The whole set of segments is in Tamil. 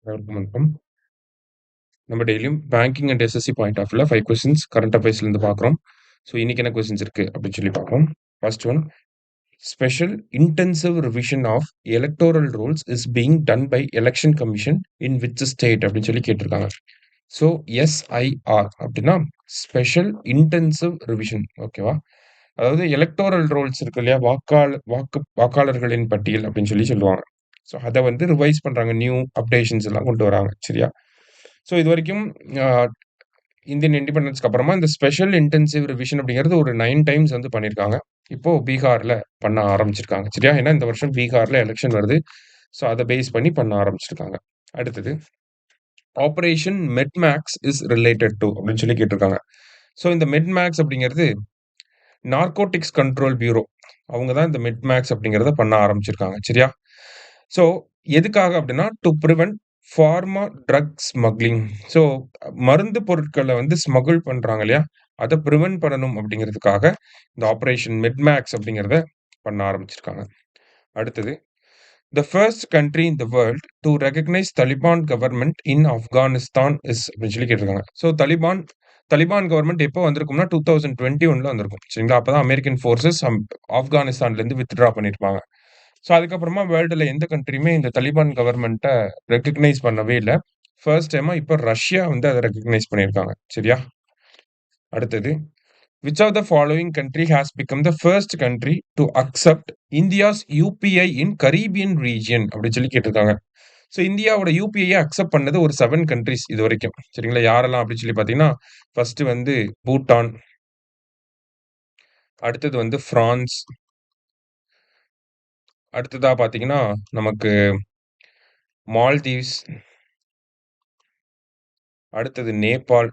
அனைவருக்கும் வணக்கம். நம்ம டெய்லியும் banking and SSC point of வியூல 5 கொஸ்டின்ஸ் கரண்ட் அஃபேர்ஸ்லேருந்து பார்க்குறோம். ஸோ இன்னைக்கு என்ன கொஸ்டின்ஸ் இருக்கு அப்படின்னு சொல்லி பார்ப்போம். First one, special intensive revision of electoral rules is being done by election commission in which state அப்படின்னு சொல்லி கேட்டிருக்காங்க. ஸோ எஸ்ஐஆர் அப்படின்னா ஸ்பெஷல் இன்டென்சிவ் ரிவிஷன். ஓகேவா? அதாவது எலக்டோரல் ரோல்ஸ் இருக்கு இல்லையா, வாக்காளர்களின் பட்டியல் அப்படின்னு சொல்லி சொல்லுவாங்க. ஸோ அதை வந்து ரிவைஸ் பண்றாங்க, நியூ அப்டேஷன்ஸ் எல்லாம் கொண்டு வராங்க. சரியா? ஸோ இது வரைக்கும் இந்தியன் இண்டிபெண்டன்ஸ்க்கு அப்புறமா இந்த ஸ்பெஷல் இன்டென்சிவ் ரிவிஷன் அப்படிங்கிறது ஒரு 9 டைம்ஸ் வந்து பண்ணியிருக்காங்க. இப்போ பீகார்ல பண்ண ஆரம்பிச்சிருக்காங்க. சரியா? ஏன்னா இந்த வருஷம் பீகார்ல எலெக்ஷன் வருது. ஸோ அதை பேஸ் பண்ணி பண்ண ஆரம்பிச்சிருக்காங்க. அடுத்தது, ஆபரேஷன் மெட்மேக்ஸ் இஸ் ரிலேட்டட் டு அப்படின்னு சொல்லி கேட்டிருக்காங்க. ஸோ இந்த மெட்மேக்ஸ் அப்படிங்கிறது நார்கோட்டிக்ஸ் கண்ட்ரோல் பியூரோ, அவங்க தான் இந்த மெட்மேக்ஸ் அப்படிங்கிறத பண்ண ஆரம்பிச்சிருக்காங்க. சரியா? ஸோ எதுக்காக அப்படின்னா, to prevent pharma drug smuggling. So மருந்து பொருட்களை வந்து ஸ்மகிள் பண்றாங்க இல்லையா, அதை ப்ரிவென்ட் பண்ணணும் அப்படிங்கிறதுக்காக இந்த ஆபரேஷன் மெட்மேக்ஸ் அப்படிங்கிறத பண்ண ஆரம்பிச்சிருக்காங்க. அடுத்தது, the first country in the world to recognise Taliban government in Afghanistan is அப்படின்னு சொல்லி கேட்டிருக்காங்க. ஸோ தலிபான் கவர்மெண்ட் எப்போ வந்திருக்கும்னா 2021 வந்திருக்கும். சரிங்களா? அப்பதான் அமெரிக்கன் ஃபோர்ஸஸ் ஆப்கானிஸ்தான்ல இருந்து வித்ட்ரா பண்ணிருப்பாங்க. ஸோ அதுக்கப்புறமா வேர்ல்டுல எந்த கண்ட்ரியுமே இந்த தலிபான் கவர்மெண்ட்டை ரெகக்னைஸ் பண்ணவே இல்லை. ஃபர்ஸ்ட் டைமா இப்போ ரஷ்யா வந்து அதை ரெகக்னைஸ் பண்ணியிருக்காங்க. சரியா? அடுத்தது, which of the following country has become the first country to accept India's UPI in Caribbean region அப்படின்னு சொல்லி கேட்டிருக்காங்க. ஸோ இந்தியாவோட யூபிஐயை அக்செப்ட் பண்ணது ஒரு 7 கண்ட்ரிஸ் இது வரைக்கும். சரிங்களா? யாரெல்லாம் அப்படின்னு சொல்லி பார்த்தீங்கன்னா, ஃபர்ஸ்ட் வந்து பூட்டான், அடுத்தது வந்து பிரான்ஸ், அடுத்ததா பார்த்தீங்கன்னா நமக்கு மால்தீவ்ஸ், அடுத்தது நேபாள்,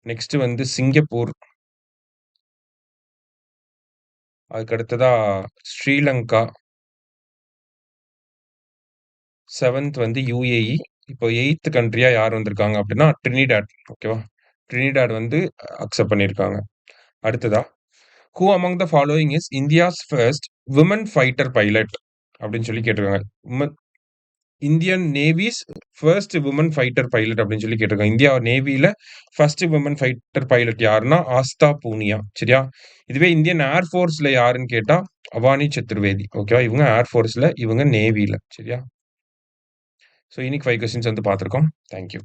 நெக்ஸ்ட் வந்து சிங்கப்பூர், அதுக்கு அடுத்ததா ஸ்ரீலங்கா, 7th வந்து யுஏஇ. இப்போ 8th கண்ட்ரியா யார் வந்திருக்காங்க அப்படின்னா ட்ரினிடாட். ஓகேவா? ட்ரினிடாட் வந்து அக்செப்ட் பண்ணியிருக்காங்க. அடுத்ததா, who among the following is India's first women fighter pilot அப்படின்னு சொல்லி கேட்டிருக்காங்க. Indian Navy's first women fighter pilot அப்படின்னு சொல்லி கேட்டிருக்காங்க. இந்தியா நேவியில ஃபர்ஸ்ட் விமன் ஃபைட்டர் பைலட் யாருன்னா ஆஸ்தா பூனியா. சரியா? இதுவே இந்தியன் ஏர்ஃபோர்ஸ்ல யாருன்னு கேட்டா அவானி சதுர்வேதி. ஓகேவா? இவங்க ஏர்ஃபோர்ஸ்ல, இவங்க நேவியில. சரியா? ஸோ இன்னைக்கு 5 கொஸ்டின்ஸ் வந்து பார்த்துருக்கோம். தேங்க்யூ.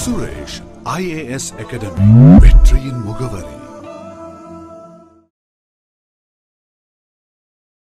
சுரேஷ் IAS அகாடமி, வெற்றியின் முகவர்.